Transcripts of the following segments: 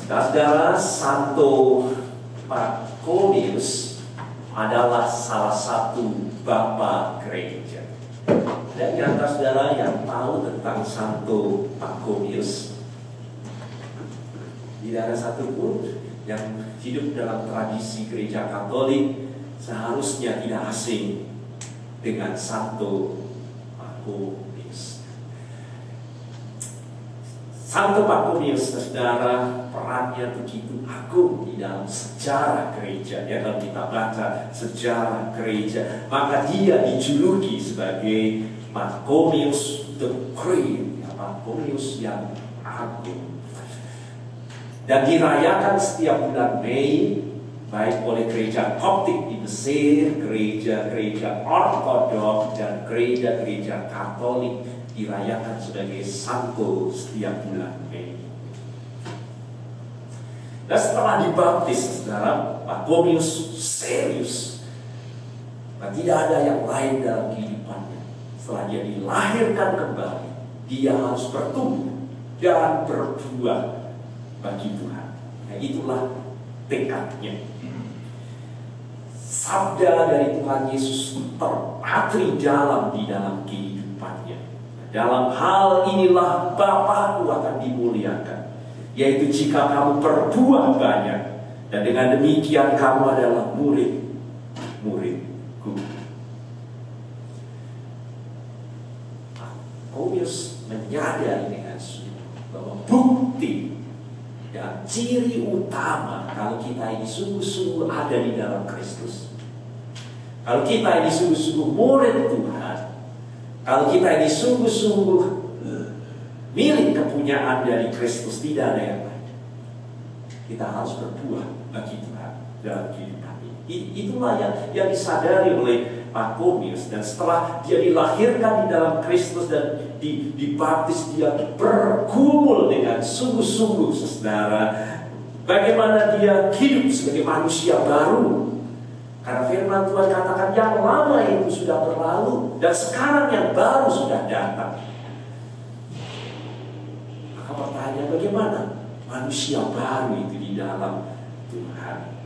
Saudara, Santo Pachomius adalah salah satu bapa gereja. Dan di antara saudara yang tahu tentang Santo Pachomius, tidak ada satupun yang hidup dalam tradisi gereja Katolik seharusnya tidak asing dengan Santo Pachomius. Santo Pachomius, saudara, perannya begitu agung di dalam sejarah gereja. Ya, kalau kita baca sejarah gereja, maka dia dijuluki sebagai Pachomius the Great, Pachomius yang agung. Dan dirayakan setiap bulan Mei, baik oleh gereja Koptik di Mesir, gereja-gereja Ortodoks, dan gereja-gereja Katolik dirayakan sebagai Santo setiap bulan Mei. Dan setelah dibaptis, saudara, Pachomius serius. Dan tidak ada yang lain dalam kehidupannya. Setelah dia dilahirkan kembali, dia harus bertumbuh dan berbuah bagi Tuhan. Nah, itulah tekadnya. Sabda dari Tuhan Yesus terpatri dalam di dalam kehidupannya. Dalam hal inilah Bapa-Ku akan dimuliakan, yaitu jika kamu berbuah banyak, dan dengan demikian kamu adalah murid-muridku. Pachomius menyadari dengan sungguh bahwa bukti dan ciri utama kalau kita ini sungguh-sungguh ada di dalam Kristus, kalau kita ini sungguh-sungguh murid Tuhan, kalau kita ini sungguh-sungguh milik kepunyaan dari Kristus, tidak ada yang lain. Kita harus berbuah bagi Tuhan dalam kehidupan ini. Itulah yang disadari oleh Pachomius. Dan setelah dia dilahirkan di dalam Kristus dan dibaptis, dia bergumul dengan sungguh-sungguh, saudara, bagaimana dia hidup sebagai manusia baru. Karena firman Tuhan katakan yang lama itu sudah berlalu dan sekarang yang baru sudah datang. Maka pertanyaan, bagaimana manusia baru itu di dalam Tuhan?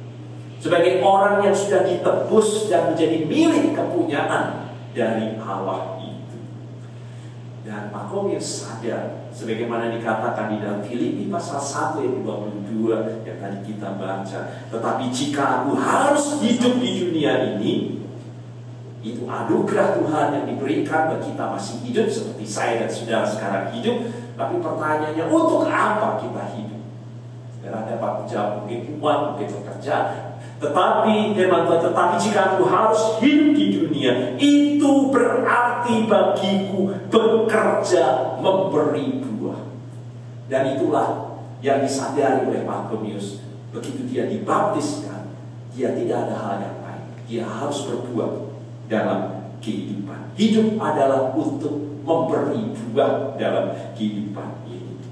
Sebagai orang yang sudah ditebus dan menjadi milik kepunyaan dari Allah itu. Dan Pachomius sadar, sebagaimana dikatakan di dalam Filipi pasal 1 ayat 22 yang tadi kita baca, tetapi jika aku harus hidup di dunia ini, itu anugerah Tuhan yang diberikan bagi kita masih hidup seperti saya dan saudara sekarang hidup. Tapi pertanyaannya, untuk apa kita hidup? Saudara dapat menjawab, mungkin uang, mungkin bekerja. Tetapi firman Tuhan, tetapi jika aku harus hidup di dunia, itu berarti bagiku bekerja memberi buah. Dan itulah yang disadari oleh Pachomius. Begitu dia dibaptiskan, dia tidak ada hal yang lain. Dia harus berbuah dalam kehidupan. Hidup adalah untuk memberi buah dalam kehidupan ini.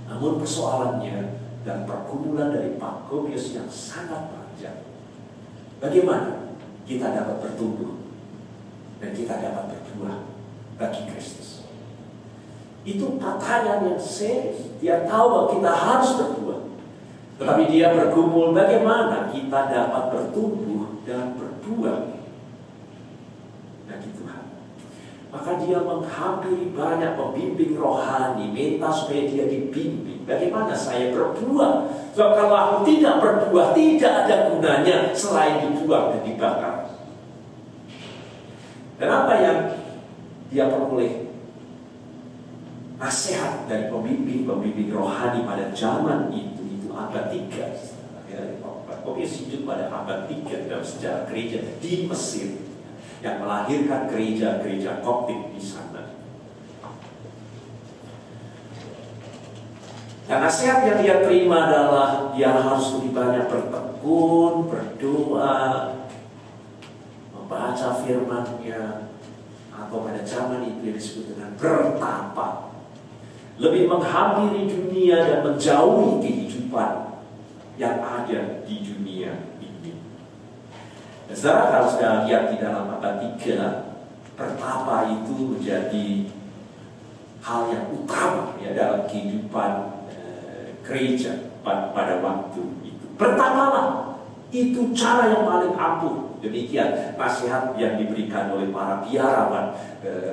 Namun persoalannya dan pergumulan dari Pachomius yang sangat panjang. Bagaimana kita dapat bertumbuh dan kita dapat berbuah bagi Kristus? Itu pertanyaan yang serius. Dia tahu bahwa kita harus berbuah, tetapi dia bergumul bagaimana kita dapat bertumbuh dan berbuah bagi Tuhan. Maka dia menghampiri banyak pembimbing rohani, minta supaya dia dibimbing. Bagaimana saya berbuah? So, kalau aku tidak berbuah, tidak ada gunanya selain dibuang dan dibakar. Dan apa yang dia peroleh? Nasihat dari pembimbing rohani pada zaman itu abad 3. Pachomius hidup pada abad 3 dalam sejarah gereja di Mesir, yang melahirkan gereja-gereja Koptik di sana. Dan nasihat yang dia terima adalah dia harus lebih banyak bertekun, berdoa, membaca firman-Nya, atau pada zaman itu yang disebut dengan bertapa, lebih menghampiri dunia dan menjauhi kehidupan yang ada di dunia ini. Dan saudara, kalau sudah lihat di dalam abad 3, bertapa itu menjadi hal yang utama ya dalam kehidupan gereja pada waktu itu. Pertama, itu cara yang paling ampuh. Demikian nasihat yang diberikan oleh para biarawan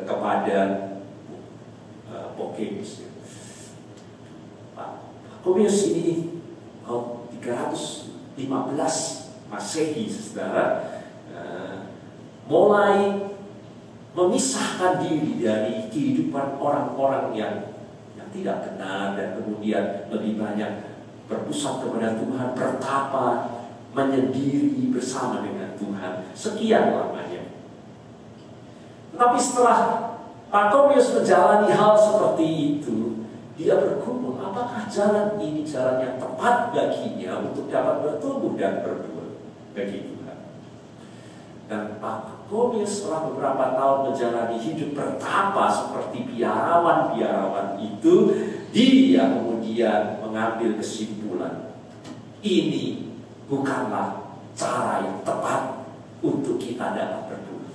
kepada Pachomius. Pachomius ini tahun 315 Masehi, saudara, mulai memisahkan diri dari kehidupan orang-orang yang tidak benar, dan kemudian lebih banyak berpusat kepada Tuhan, bertapa, menyendiri bersama dengan Tuhan sekian lamanya. Tetapi setelah Pachomius menjalani hal seperti itu, dia bergumul, apakah jalan ini jalan yang tepat baginya untuk dapat bertumbuh dan berbuah bagi Tuhan. Dan Pachomius setelah beberapa tahun menjalani hidup bertapa seperti biarawan-biarawan itu, dia kemudian mengambil kesimpulan, ini bukanlah cara yang tepat untuk kita dapat berbuah.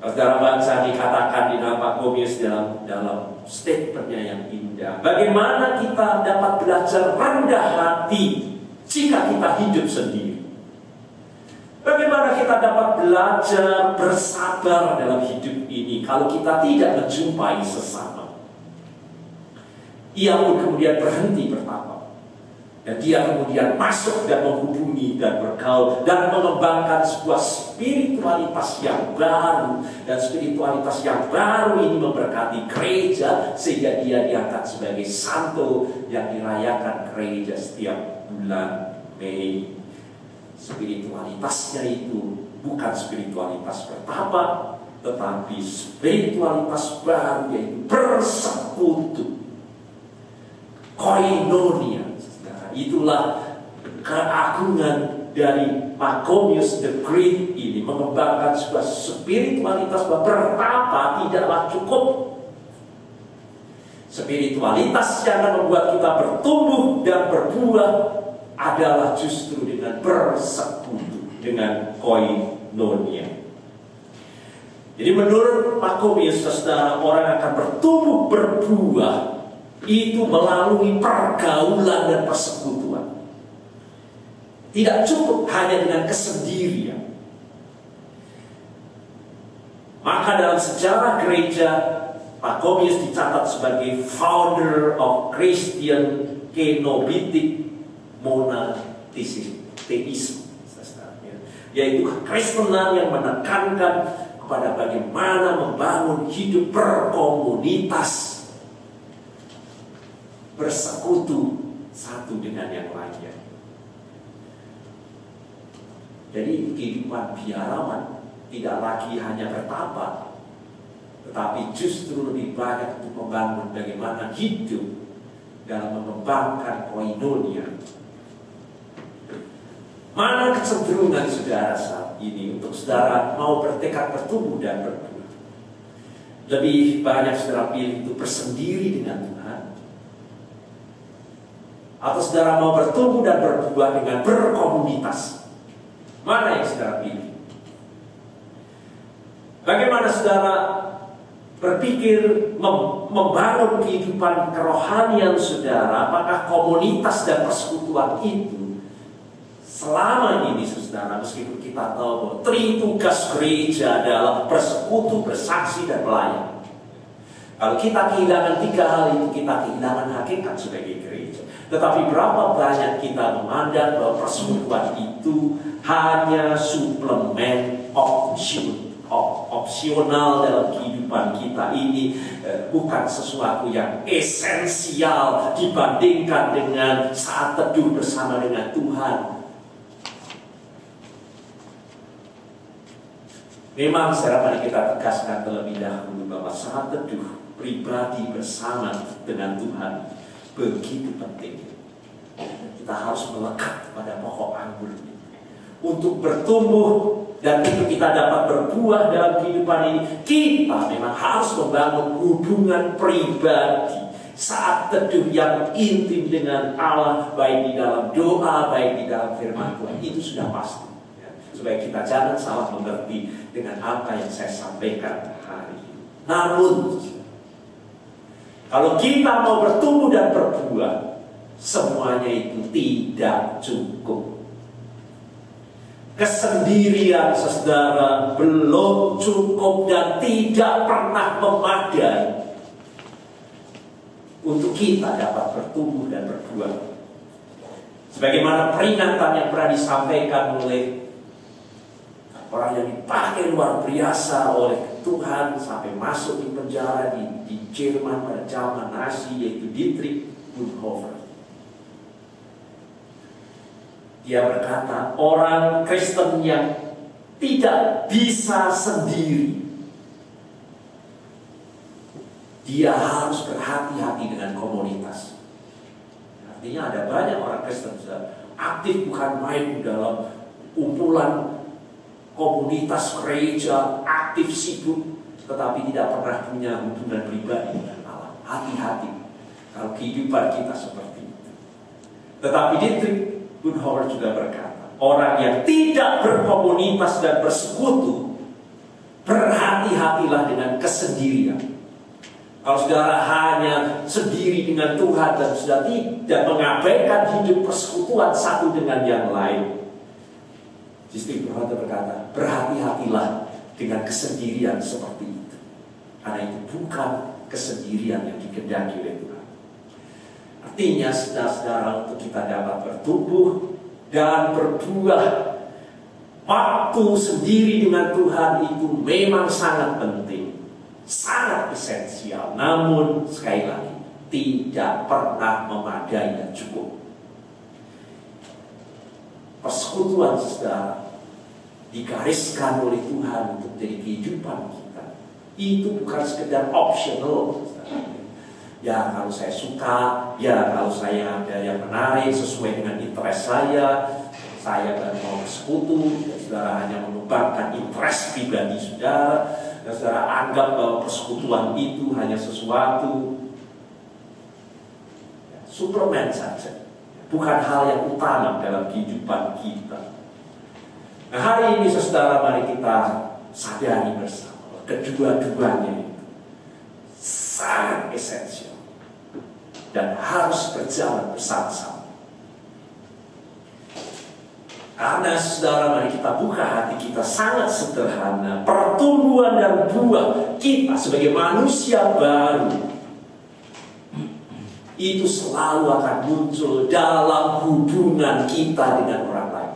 Saudara bangsa, dikatakan di dalam Pachomius dalam statementnya yang indah, bagaimana kita dapat belajar rendah hati jika kita hidup sendiri. Bagaimana kita dapat belajar bersabar dalam hidup ini kalau kita tidak menjumpai sesama. Ia pun kemudian berhenti bertapa, dan dia kemudian masuk dan menghubungi dan bergaul dan mengembangkan sebuah spiritualitas yang baru. Dan spiritualitas yang baru ini memberkati gereja, sehingga dia diangkat sebagai santo yang dirayakan gereja setiap bulan Mei. Spiritualitasnya itu bukan spiritualitas bertapa, tetapi spiritualitas baru, yaitu bersekutu, koinonia. Nah, itulah keagungan dari Pachomius the Great ini, mengembangkan sebuah spiritualitas bahwa bertapa tidaklah cukup. Spiritualitas yang akan membuat kita bertumbuh dan berbuah adalah justru dengan bersekutu, dengan koinonia. Jadi menurut Pachomius, saudara, orang akan bertumbuh berbuah itu melalui pergaulan dan persekutuan. Tidak cukup hanya dengan kesendirian. Maka dalam sejarah gereja, Pachomius dicatat sebagai founder of Christian Kenobitic monasticism, yaitu kekristenan yang menekankan kepada bagaimana membangun hidup berkomunitas, bersekutu satu dengan yang lainnya. Jadi kehidupan biarawan tidak lagi hanya bertapa, tetapi justru lebih banyak untuk membangun bagaimana hidup dalam mengembangkan koinonia. Mana kecenderungan saudara saat ini untuk saudara mau bertekad bertumbuh dan berbuah? Lebih banyak saudara pilih untuk bersendiri dengan Tuhan, atau saudara mau bertumbuh dan berbuah dengan berkomunitas? Mana yang saudara pilih? Bagaimana saudara berpikir membangun kehidupan kerohanian saudara? Apakah komunitas dan persekutuan itu selama ini, saudara, meskipun kita tahu bahwa tritugas gereja adalah bersekutu, bersaksi, dan melayani. Kalau kita kehilangan tiga hal itu, kita kehilangan hakikat sebagai gereja. Tetapi berapa banyak kita memandang bahwa persekutuan itu hanya suplemen opsional dalam kehidupan kita ini, bukan sesuatu yang esensial dibandingkan dengan saat teduh bersama dengan Tuhan. Memang saudara, mari kita tegaskan terlebih dahulu bahwa saat teduh pribadi bersama dengan Tuhan begitu penting. Kita harus melekat pada pokok anggur untuk bertumbuh, dan itu kita dapat berbuah dalam kehidupan ini. Kita memang harus membangun hubungan pribadi saat teduh yang intim dengan Allah, baik di dalam doa, baik di dalam firman Tuhan. Itu sudah pasti. Supaya kita jangan salah mengerti dengan apa yang saya sampaikan hari ini. Namun, Kalau kita mau bertumbuh dan berbuah, semuanya itu tidak cukup. Kesendirian, saudara, belum cukup dan tidak pernah memadai untuk kita dapat bertumbuh dan berbuah. Sebagaimana peringatan yang pernah disampaikan oleh orang yang dipakai luar biasa oleh Tuhan sampai masuk di penjara di Jerman pada zaman Nazi, yaitu Dietrich Bonhoeffer. Dia berkata, orang Kristen yang tidak bisa sendiri, dia harus berhati-hati dengan komunitas. Artinya ada banyak orang Kristen aktif bukan main dalam kumpulan komunitas gereja, aktif sibuk, tetapi tidak pernah punya hubungan pribadi dengan Allah. Hati-hati kalau kehidupan kita seperti itu. Tetapi Dietrich Bonhoeffer juga berkata, orang yang tidak berkomunitas dan bersekutu, berhati-hatilah dengan kesendirian. Kalau saudara hanya sendiri dengan Tuhan dan sudah tidak mengabaikan hidup persekutuan satu dengan yang lain, Dietrich Bonhoeffer berkata, berhati-hatilah dengan kesendirian seperti itu. Karena itu bukan kesendirian yang dikehendaki oleh Tuhan. Artinya, saudara-saudara, untuk kita dapat bertumbuh dan berbuah, waktu sendiri dengan Tuhan itu memang sangat penting, sangat esensial. Namun, sekali lagi, tidak pernah memadai dan cukup. Persekutuan, saudara, digariskan oleh Tuhan untuk jadi kehidupan kita. Itu bukan sekedar optional. Ya kalau saya suka, ya kalau saya ada yang menarik sesuai dengan interest saya dan mau bersekutu. Dan saudara hanya mengembangkan interest pribadi saudara, dan saudara anggap bahwa persekutuan itu hanya sesuatu suplemen saja, bukan hal yang utama dalam kehidupan kita. Nah, hari ini saudara, mari kita sadari bersama kedua-duanya itu sangat esensial dan harus berjalan bersama-sama. Karena saudara, mari kita buka hati kita sangat sederhana. Pertumbuhan dan buah kita sebagai manusia baru itu selalu akan muncul dalam hubungan kita dengan orang lain.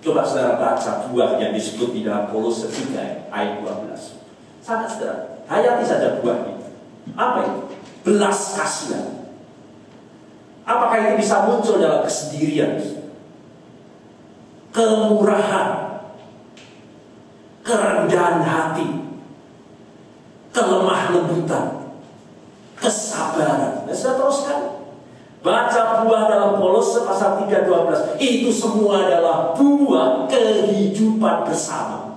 Coba saudara baca buah yang disebut di dalam Kolose 3 ayat 12. Sangat sederhana. Hayati saja buah itu. Apa itu? Belas kasihan. Apakah itu bisa muncul dalam kesendirian? Kemurahan, kerendahan hati, kelemah lembutan, kesabaran. Nah, saya teruskan. Baca buah dalam Kolose pasal 3:12. Itu semua adalah buah kehidupan bersama.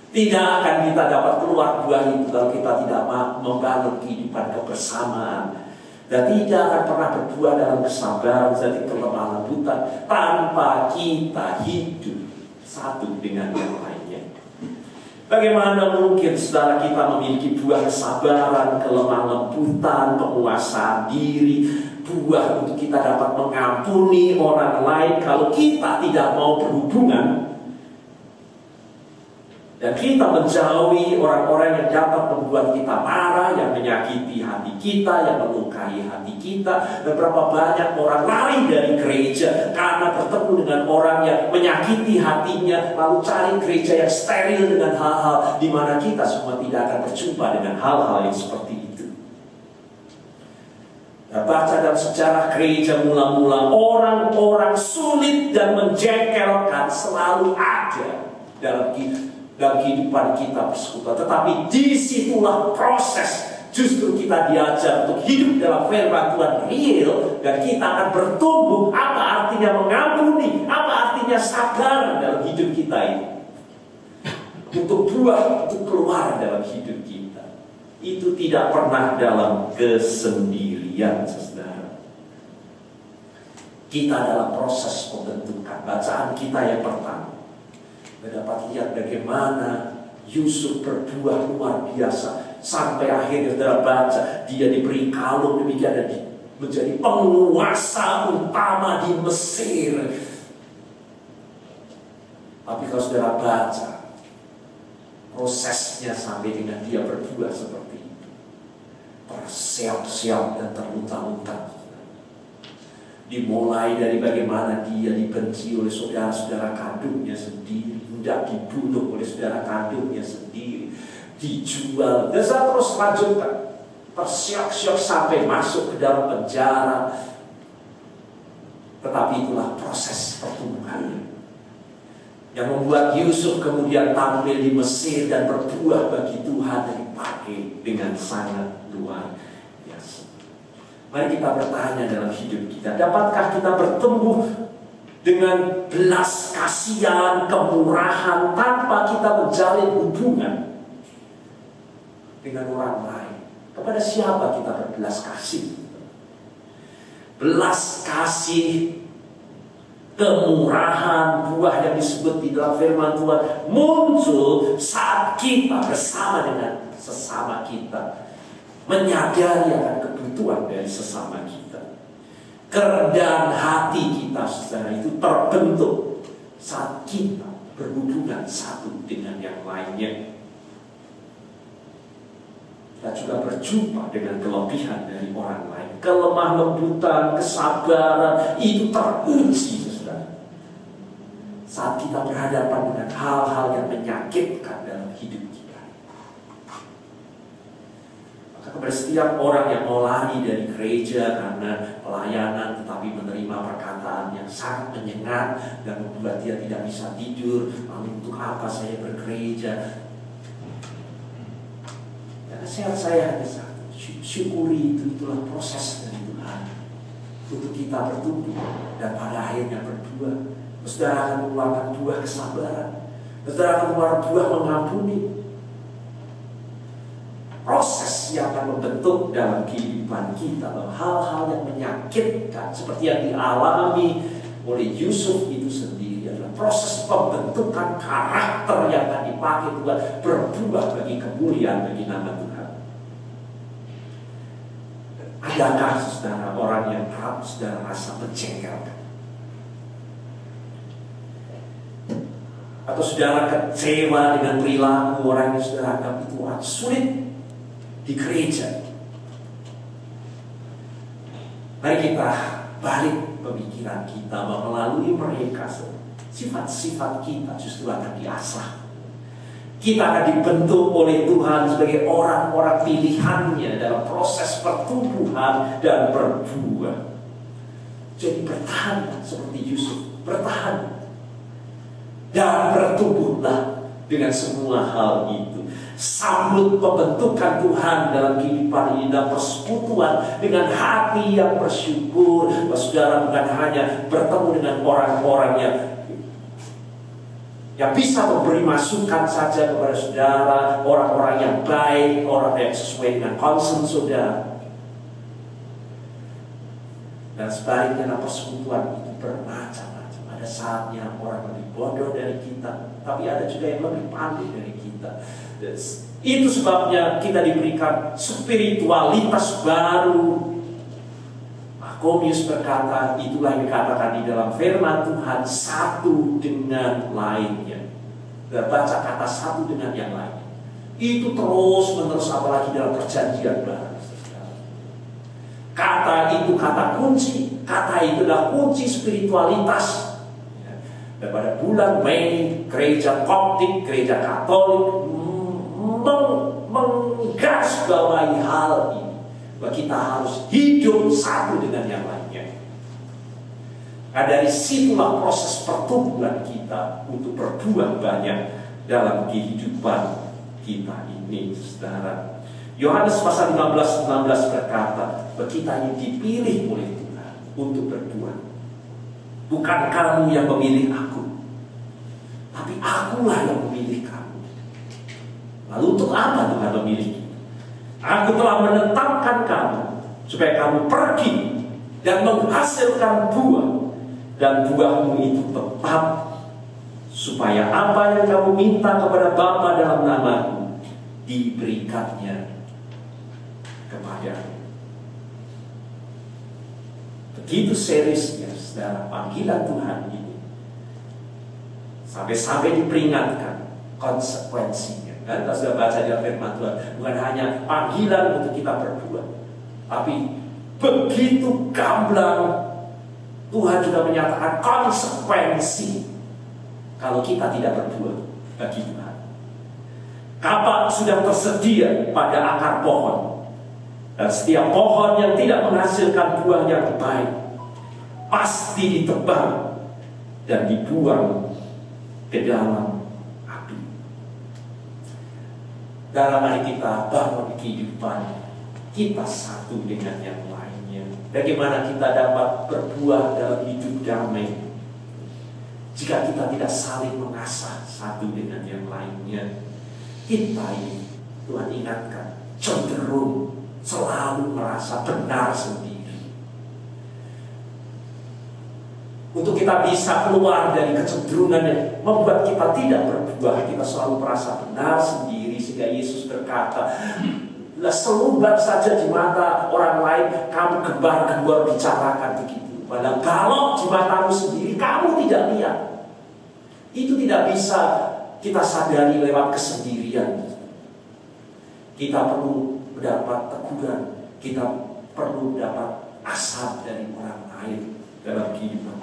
Tidak akan kita dapat keluar buah itu kalau kita tidak membangun kehidupan kebersamaan. Dan tidak akan pernah berbuah dalam kesabaran, jadi kelemah lembutan, tanpa kita hidup satu dengan yang lainnya. Bagaimana mungkin saudara kita memiliki buah kesabaran, kelemah lembutan, penguasaan diri, buah untuk kita dapat mengampuni orang lain kalau kita tidak mau berhubungan dan kita menjauhi orang-orang yang dapat membuat kita marah, yang menyakiti hati kita, yang melukai hati kita. Dan berapa banyak orang lari dari gereja karena bertemu dengan orang yang menyakiti hatinya, lalu cari gereja yang steril dengan hal-hal di mana kita semua tidak akan berjumpa dengan hal-hal yang seperti itu. Nah, baca dalam sejarah gereja mula-mula, orang-orang sulit dan menjengkelkan selalu ada dalam kehidupan kita persekutuan. Tetapi disitulah proses. Justru kita diajar untuk hidup dalam firman Tuhan real. Dan kita akan bertumbuh. Apa artinya mengampuni, apa artinya sabar dalam hidup kita ini. Untuk buah, untuk keluar dalam hidup kita. Itu tidak pernah dalam kesendirian, saudara. Kita dalam proses pembentukan. Bacaan kita yang pertama, dapat lihat bagaimana Yusuf berbuah luar biasa. Sampai akhirnya saudara baca, dia diberi kalung demikian dan menjadi penguasa utama di Mesir. Tapi kalau saudara baca prosesnya sampai dengan dia berbuah seperti itu, terseok-seok dan terlunta-lunta. Dimulai dari bagaimana dia dibenci oleh saudara-saudara kandungnya sendiri, hendak dibunuh oleh saudara kandungnya sendiri, dijual, dan saya terus lanjutkan, tersiok-siok sampai masuk ke dalam penjara. Tetapi itulah proses pertumbuhannya yang membuat Yusuf kemudian tampil di Mesir dan berbuah bagi Tuhan dan dipakai dengan sangat luar biasa. Mari kita bertanya dalam hidup kita, dapatkah kita bertumbuh dengan belas kasihan, kemurahan tanpa kita menjalin hubungan dengan orang lain? Kepada siapa kita berbelas kasih? Belas kasih, kemurahan, buah yang disebut di dalam firman Tuhan muncul saat kita bersama dengan sesama kita, menyadari akan kebutuhan dari sesama kita. Kerendahan hati kita saudara itu terbentuk saat kita berhubungan satu dengan yang lainnya. Kita juga berjumpa dengan kelebihan dari orang lain. Kelemah lembutan, kesabaran itu teruji saudara saat kita berhadapan dengan hal-hal yang menyakitkan dalam hidup kita. Maka kepada setiap orang yang mau lari dari gereja karena pelayanan tetapi menerima perkataan yang sangat menyengat dan membuat dia tidak bisa tidur, lalu untuk apa saya bergereja? Nasihat saya hanya satu, syukuri itulah proses dari Tuhan untuk kita bertumbuh dan pada akhirnya berbuah. Saudara akan mengeluarkan buah kesabaran, saudara akan mengeluarkan buah mengampuni. Proses yang akan membentuk dalam kehidupan kita hal-hal yang menyakitkan seperti yang dialami oleh Yusuf itu sendiri adalah proses pembentukan karakter yang akan dipakai Tuhan berbuah bagi kemuliaan bagi nama Tuhan. Adakah saudara orang yang kerap saudara rasa menjengkelkan? Atau saudara kecewa dengan perilaku orang yang saudara anggap itu orang sulit di gereja? Mari kita balik pemikiran kita bahwa melalui mereka sifat-sifat kita justru akan diasah. Kita akan dibentuk oleh Tuhan sebagai orang-orang pilihannya dalam proses pertumbuhan dan berbuah. Jadi bertahan seperti Yusuf, bertahan dan bertumbuhlah dengan semua hal itu. Sambut pembentukan Tuhan dalam kehidupan ini, dalam persekutuan dengan hati yang bersyukur. Saudara bukan hanya bertemu dengan orang-orang yang bisa memberi masukan saja kepada saudara, orang-orang yang baik, orang yang sesuai dengan concern saudara. Dan sebaliknya dalam persekutuan itu bermacam-macam. Ada saatnya orang lebih bodoh dari kita, tapi ada juga yang lebih pandai dari kita. Itu sebabnya kita diberikan spiritualitas baru. Pakomius berkata, itulah yang dikatakan di dalam firman Tuhan, satu dengan lainnya. Dan baca kata satu dengan yang lain. Itu terus menerus, apalagi dalam perjanjian baru. Kata itu kata kunci. Kata itu adalah kunci spiritualitas. Dan pada bulan Mei, gereja Koptik, gereja Katolik menggarisbawahi hal ini. Bahwa kita harus hidup satu dengan yang lainnya. Nah, dari situlah proses pertumbuhan kita untuk berbuah banyak dalam kehidupan kita ini, saudara. Yohanes pasal 15:16 berkata, bahwa kita ini dipilih oleh Tuhan untuk berbuah. Bukan kamu yang memilih aku, tapi akulah yang memilih kamu. Lalu untuk apa Tuhan memilih kita? Aku telah menetapkan kamu supaya kamu pergi dan menghasilkan buah, dan buahmu itu tetap supaya apa yang kamu minta kepada Bapa dalam namaku diberikannya kepadamu. Begitu seriusnya saudara panggilan Tuhan ini, sampai-sampai diperingatkan konsekuensinya. Kan kita sudah baca di firman Tuhan, bukan hanya panggilan untuk kita berbuat, tapi begitu gamblang Tuhan juga menyatakan konsekuensi kalau kita tidak berbuat bagi Tuhan. Kapak sudah tersedia pada akar pohon, dan setiap pohon yang tidak menghasilkan buah yang baik pasti ditebang dan dibuang ke dalam api. Dalam hari kita bangun kehidupan kita satu dengan yang lainnya. Bagaimana kita dapat berbuah dalam hidup damai jika kita tidak saling mengasah satu dengan yang lainnya? Kita ini, Tuhan ingatkan, cenderung selalu merasa benar sendiri. Untuk kita bisa keluar dari kecenderungan yang membuat kita tidak berbuah, kita selalu merasa benar sendiri, sehingga Yesus berkata, selumbar saja di mata orang lain, kamu gembar-gembor bicarakan begitu. Padahal kalau di matamu sendiri kamu tidak lihat. Itu tidak bisa kita sadari lewat kesendirian. Kita perlu mendapat teguran, kita perlu dapat asap dari orang lain dalam kehidupan.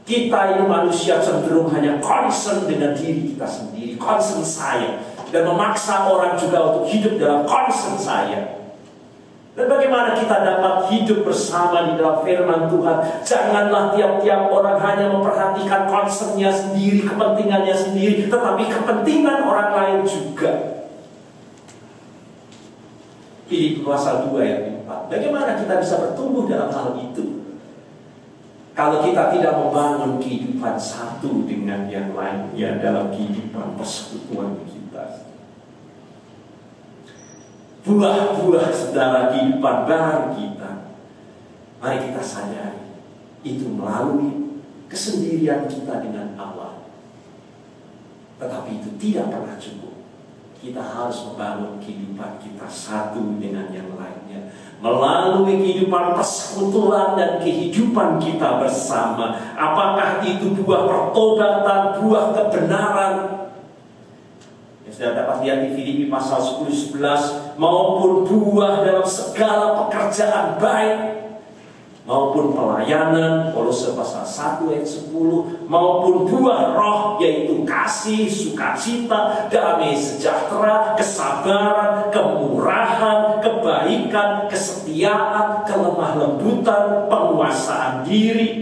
Kita ini manusia cenderung hanya concern dengan diri kita sendiri, concern saya, dan memaksa orang juga untuk hidup dalam concern saya. Dan bagaimana kita dapat hidup bersama di dalam firman Tuhan? Janganlah tiap-tiap orang hanya memperhatikan concernnya sendiri, kepentingannya sendiri, tetapi kepentingan orang lain juga. Filipi pasal 2 ayat 4. Bagaimana kita bisa bertumbuh dalam hal itu kalau kita tidak membangun kehidupan satu dengan yang lainnya dalam kehidupan persekutuan kita? Buah-buah saudara kehidupan baru kita, mari kita sadari, itu melalui kesendirian kita dengan Allah. Tetapi itu tidak pernah cukup. Kita harus membangun kehidupan kita satu dengan yang lainnya melalui kehidupan persekutuan dan kehidupan kita bersama. Apakah itu buah pertobatan, buah kebenaran? Sudah dapat lihat di Filipi pasal 10-11, maupun buah dalam segala pekerjaan baik, maupun pelayanan, Kolose pasal 1 ayat 10, maupun buah roh, yaitu kasih, sukacita, damai sejahtera, kesabaran, kemurahan, kebaikan, kesetiaan, kelemah lembutan, penguasaan diri.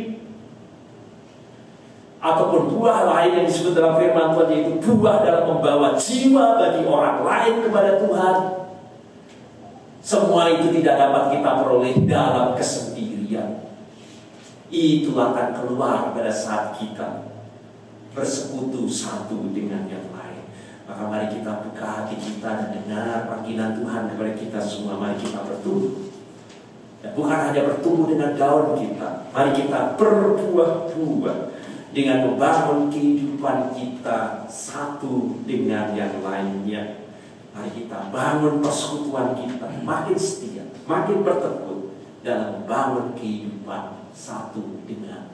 Ataupun buah lain yang disebut dalam firman Tuhan, yaitu buah dalam membawa jiwa bagi orang lain kepada Tuhan. Semua itu tidak dapat kita peroleh dalam kesendirian. Itu akan keluar pada saat kita bersekutu satu dengan yang lain. Maka mari kita buka hati kita dan dengar panggilan Tuhan kepada kita semua. Mari kita bertumbuh. Dan bukan hanya bertumbuh dengan daun kita, mari kita berbuah-buah dengan membangun kehidupan kita satu dengan yang lainnya. Mari kita bangun persekutuan kita makin setia, makin bertekun dalam membangun kehidupan satu dengan